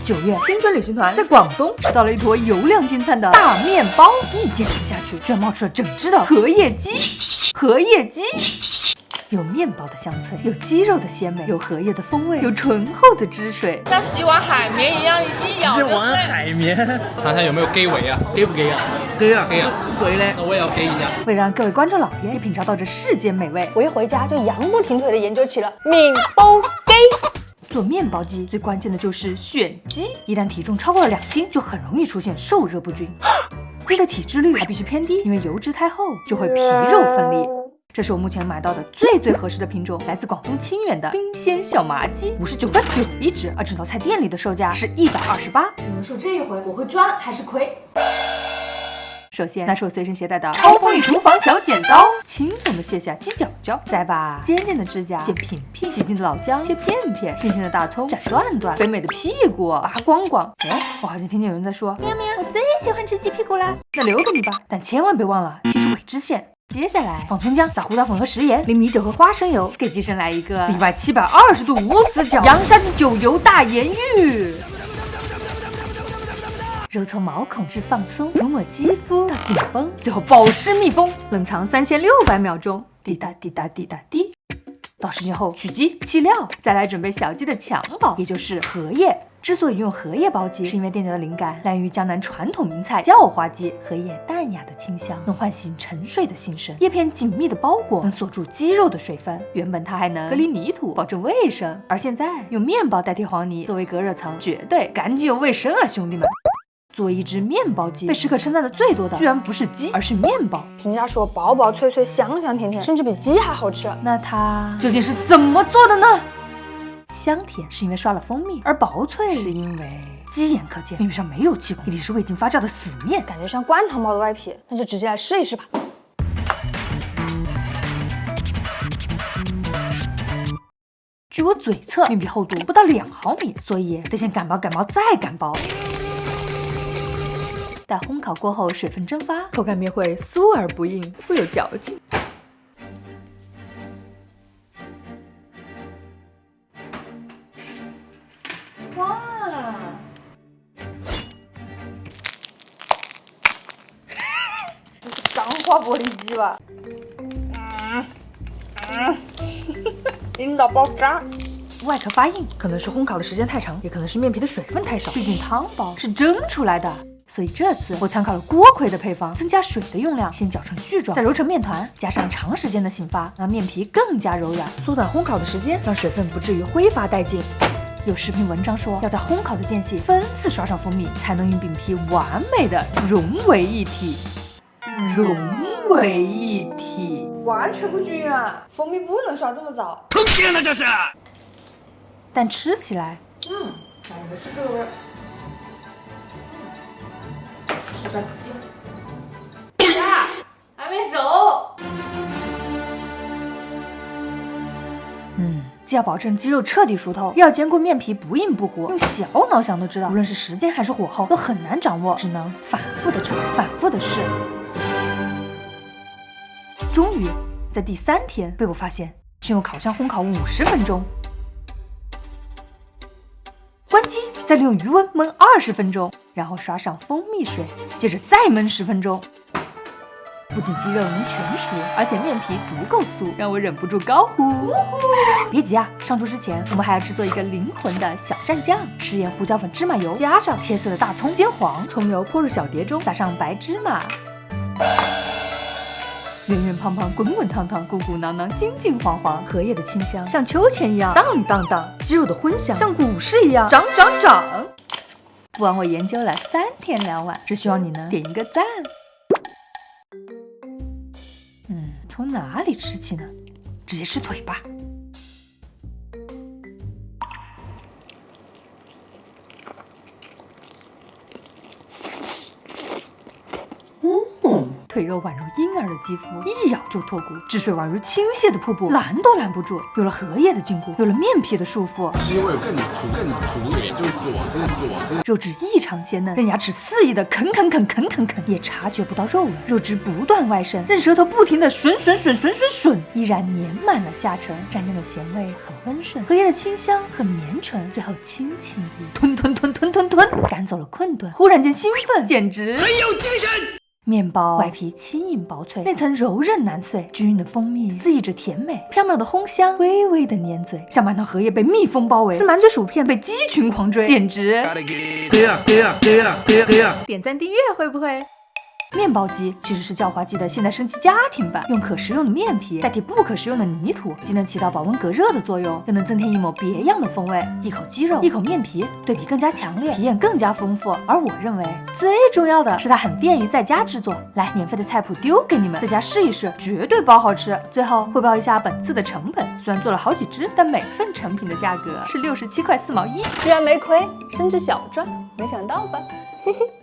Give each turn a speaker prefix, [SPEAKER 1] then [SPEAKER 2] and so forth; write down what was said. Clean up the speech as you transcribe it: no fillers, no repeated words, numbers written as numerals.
[SPEAKER 1] 9月，新春旅行团在广东吃到了一坨油亮金灿的大面包，一夹子下去，居然冒出了整只的荷叶鸡。荷叶鸡有面包的香脆，有鸡肉的鲜美，有荷叶的风味，有醇厚的汁水，
[SPEAKER 2] 像洗碗海绵一样，一咬就碎。
[SPEAKER 3] 洗碗海绵，
[SPEAKER 4] 尝尝有没有给味啊？
[SPEAKER 3] 给不给啊？给啊，
[SPEAKER 4] 给啊，
[SPEAKER 3] 是对的。
[SPEAKER 4] 那我也要给一下。
[SPEAKER 1] 为了让各位观众老爷也品尝到这世间美味，
[SPEAKER 2] 我一回家就扬不停腿的研究起了面包鸡。
[SPEAKER 1] 做面包鸡最关键的就是选鸡，一旦体重超过了2斤，就很容易出现受热不均。鸡的体脂率还必须偏低，因为油脂太厚就会皮肉分离。这是我目前买到的最合适的品种，来自广东清远的冰鲜小麻鸡，59.9一只，而整道菜店里的售价是128。你们说这一回我会赚还是亏？首先，那是我随身携带的超锋利厨房小剪刀，轻松的卸下鸡脚脚，再把尖尖的指甲剪平平，洗净的老姜切片片，新鲜的大葱斩段段，肥美的屁股拔光光。哎，我好像听见有人在说，喵喵，我最喜欢吃鸡屁股啦，那留给你吧，但千万别忘了剔除尾脂线。接下来放葱姜，撒胡椒粉和食盐，淋米酒和花生油，给鸡身来一个里外720度无死角洋沙鸡9油大盐浴。揉搓毛孔至放松，涂抹肌肤到紧绷，最后保湿密封，冷藏3600秒钟。滴答滴答滴答滴。到时间后取鸡弃料，再来准备小鸡的襁褓，也就是荷叶。之所以用荷叶包鸡，是因为店家的灵感来源于江南传统名菜叫花鸡，荷叶淡雅的清香能唤醒沉睡的心神，叶片紧密的包裹能锁住鸡肉的水分，原本它还能隔离泥土，保证卫生，而现在用面包代替黄泥作为隔热层，绝对干净又卫生啊，兄弟们！作为一只面包鸡，被食客称赞的最多的居然不是鸡，而是面包。
[SPEAKER 2] 评价说薄薄脆脆，香香甜甜，甚至比鸡还好吃。
[SPEAKER 1] 那它究竟是怎么做的呢？香甜是因为刷了蜂蜜，而薄脆是因为鸡眼可见，面皮上没有气孔，一定是未经发酵的死面，
[SPEAKER 2] 感觉像灌汤包的外皮，那就直接来试一试吧。
[SPEAKER 1] 据我嘴测，面皮厚度不到2毫米，所以得先擀薄擀薄再擀薄。待烘烤过后，水分蒸发，口感面会酥而不硬，富有嚼劲。哇！这是钢化玻璃鸡吧？
[SPEAKER 2] 硬到爆炸！
[SPEAKER 1] 外壳发硬，可能是烘烤的时间太长，也可能是面皮的水分太少，毕竟汤包是蒸出来的。所以这次我参考了锅盔的配方，增加水的用量，先搅成絮状，再揉成面团，加上长时间的醒发，让面皮更加柔软，缩短烘烤的时间，让水分不至于挥发殆尽。有食品文章说，要在烘烤的间隙分次刷上蜂蜜，才能与饼皮完美的融为一体。融为一体，
[SPEAKER 2] 完全不均啊！蜂蜜不能刷这么早，
[SPEAKER 3] 坑爹呢这是！
[SPEAKER 1] 但吃起来，
[SPEAKER 2] 感觉是这个味儿。吃着
[SPEAKER 1] 还没熟。既要保证鸡肉彻底熟透，又要兼顾面皮不硬不糊，用小脑想都知道，无论是时间还是火候，都很难掌握，只能反复的炒，反复的试。终于在第3天被我发现，先用烤箱烘烤50分钟，关机，再利用余温焖20分钟，然后刷上蜂蜜水，接着再焖10分钟。不仅鸡肉能全熟，而且面皮足够酥，让我忍不住高呼：别急啊！上桌之前，我们还要制作一个灵魂的小蘸酱，食盐、胡椒粉、芝麻油，加上切碎的大葱，煎黄，葱油泼入小碟中，撒上白芝麻。圆圆胖胖，滚滚烫烫，鼓鼓囊囊，金金黄黄，荷叶的清香像秋千一样荡荡荡，鸡肉的荤香像股市一样涨涨涨。不枉我研究了3天2晚，只希望你能点一个赞。从哪里吃起呢？直接吃腿吧。腿腿肉宛如婴儿的肌肤，一咬就脱骨；汁水宛如倾泻的瀑布，拦都拦不住。有了荷叶的禁锢，有了面皮的束缚，
[SPEAKER 5] 是因为有更足一点，就是我。
[SPEAKER 1] 肉质异常鲜嫩，任牙齿肆意的啃，也察觉不到肉了。肉汁不断外渗，任舌头不停的吮，依然粘满了下唇。蘸酱的咸味很温顺，荷叶的清香很绵醇，最后轻轻一吞，赶走了困顿。忽然间兴奋，简直
[SPEAKER 3] 很有精神。
[SPEAKER 1] 面包外皮轻盈薄脆，内层柔韧难碎，均匀的蜂蜜肆意着甜美，缥缈的烘香微微的粘嘴，像满堂荷叶被蜜蜂包围，似满嘴薯片被鸡群狂追，简直
[SPEAKER 3] 对呀。
[SPEAKER 1] 点赞订阅会不会？面包机其实是叫花鸡的现代升级家庭版，用可食用的面皮代替不可食用的泥土，既能起到保温隔热的作用，又能增添一抹别样的风味。一口鸡肉，一口面皮，对比更加强烈，体验更加丰富。而我认为最重要的是它很便于在家制作。来，免费的菜谱丢给你们，在家试一试，绝对包好吃。最后汇报一下本次的成本，虽然做了好几只，但每份成品的价格是67块4毛1，
[SPEAKER 2] 居然没亏，甚至小赚，没想到吧？嘿嘿。